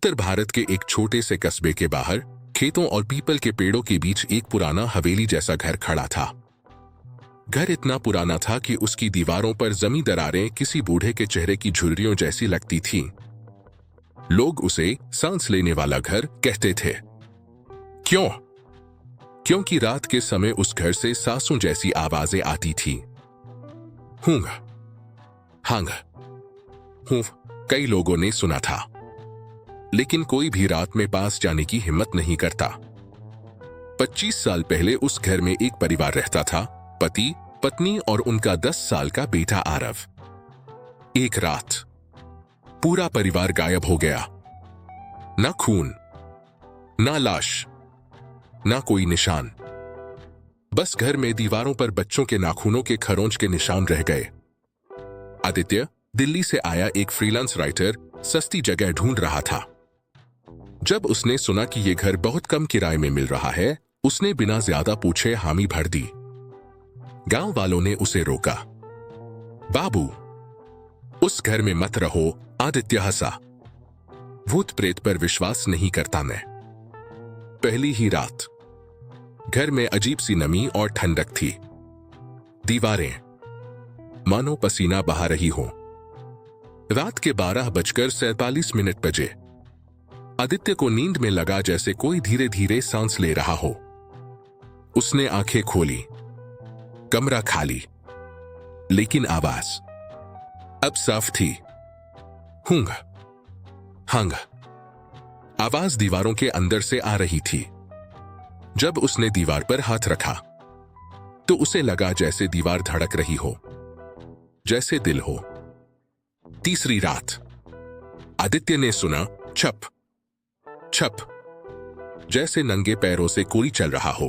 उत्तर भारत के एक छोटे से कस्बे के बाहर खेतों और पीपल के पेड़ों के बीच एक पुराना हवेली जैसा घर खड़ा था। घर इतना पुराना था कि उसकी दीवारों पर जमी दरारें किसी बूढ़े के चेहरे की झुर्रियों जैसी लगती थीं। लोग उसे सांस लेने वाला घर कहते थे। क्यों? क्योंकि रात के समय उस घर से सांसों जैसी आवाजें आती थी। हूंग, हांग, हूफ कई लोगों ने सुना था, लेकिन कोई भी रात में पास जाने की हिम्मत नहीं करता। 25 साल पहले उस घर में एक परिवार रहता था, पति, पत्नी और उनका 10 साल का बेटा आरव। एक रात पूरा परिवार गायब हो गया। ना खून, ना लाश, ना कोई निशान। बस घर में दीवारों पर बच्चों के नाखूनों के खरोंच के निशान रह गए। आदित्य दिल्ली से आया एक फ्रीलांस राइटर सस्ती जगह ढूंढ रहा था। जब उसने सुना कि यह घर बहुत कम किराए में मिल रहा है, उसने बिना ज्यादा पूछे हामी भर दी। गांव वालों ने उसे रोका। बाबू, उस घर में मत रहो, आदित्य हंसा। भूत प्रेत पर विश्वास नहीं करता मैं। पहली ही रात घर में अजीब सी नमी और ठंडक थी। दीवारें मानो पसीना बहा रही हो। रात के 12:47 बजे आदित्य को नींद में लगा जैसे कोई धीरे धीरे सांस ले रहा हो। उसने आंखें खोली। कमरा खाली, लेकिन आवाज अब साफ थी। हूंग, हांग। आवाज दीवारों के अंदर से आ रही थी। जब उसने दीवार पर हाथ रखा तो उसे लगा जैसे दीवार धड़क रही हो, जैसे दिल हो। तीसरी रात आदित्य ने सुना छप छप, जैसे नंगे पैरों से कोई चल रहा हो।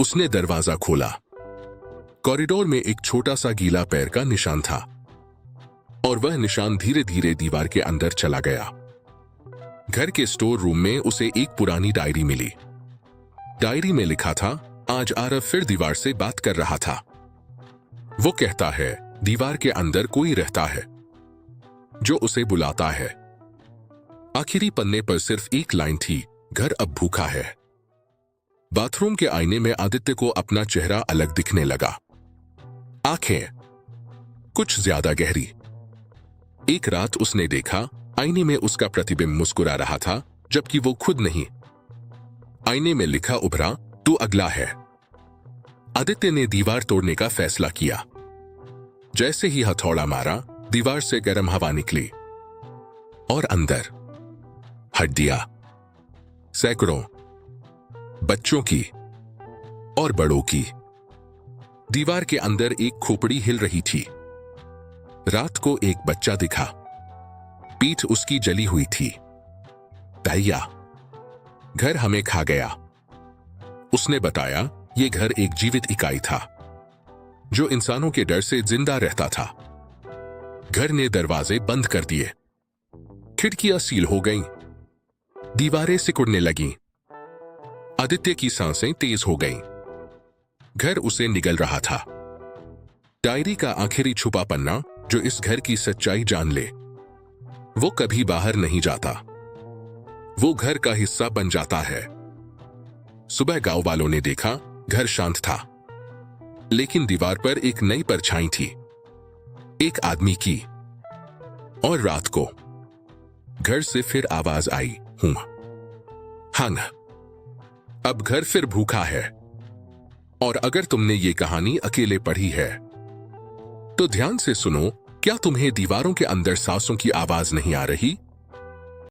उसने दरवाजा खोला। कॉरिडोर में एक छोटा सा गीला पैर का निशान था, और वह निशान धीरे धीरे दीवार के अंदर चला गया। घर के स्टोर रूम में उसे एक पुरानी डायरी मिली। डायरी में लिखा था, आज आरव फिर दीवार से बात कर रहा था। वो कहता है दीवार के अंदर कोई रहता है जो उसे बुलाता है। आखिरी पन्ने पर सिर्फ एक लाइन थी, घर अब भूखा है। बाथरूम के आईने में आदित्य को अपना चेहरा अलग दिखने लगा। आंखें कुछ ज्यादा गहरी। एक रात उसने देखा आईने में उसका प्रतिबिंब मुस्कुरा रहा था, जबकि वो खुद नहीं। आईने में लिखा उभरा, तू अगला है। आदित्य ने दीवार तोड़ने का फैसला किया। जैसे ही हथौड़ा मारा, दीवार से गर्म हवा निकली और अंदर हड्डियां, सैकड़ों, बच्चों की और बड़ों की। दीवार के अंदर एक खोपड़ी हिल रही थी। रात को एक बच्चा दिखा। पीठ उसकी जली हुई थी। भैया, घर हमें खा गया। उसने बताया यह घर एक जीवित इकाई था जो इंसानों के डर से जिंदा रहता था। घर ने दरवाजे बंद कर दिए। खिड़कियां सील हो गईं। दीवारें सिकुड़ने लगीं। आदित्य की सांसें तेज हो गईं। घर उसे निगल रहा था। डायरी का आखिरी छुपा पन्ना जो इस घर की सच्चाई जान ले, वो कभी बाहर नहीं जाता। वो घर का हिस्सा बन जाता है। सुबह गांव वालों ने देखा घर शांत था, लेकिन दीवार पर एक नई परछाई थी, एक आदमी की। और रात को घर से फिर आवाज आई, हूं, हांग। अब घर फिर भूखा है। और अगर तुमने ये कहानी अकेले पढ़ी है तो ध्यान से सुनो। क्या तुम्हें दीवारों के अंदर सांसों की आवाज नहीं आ रही?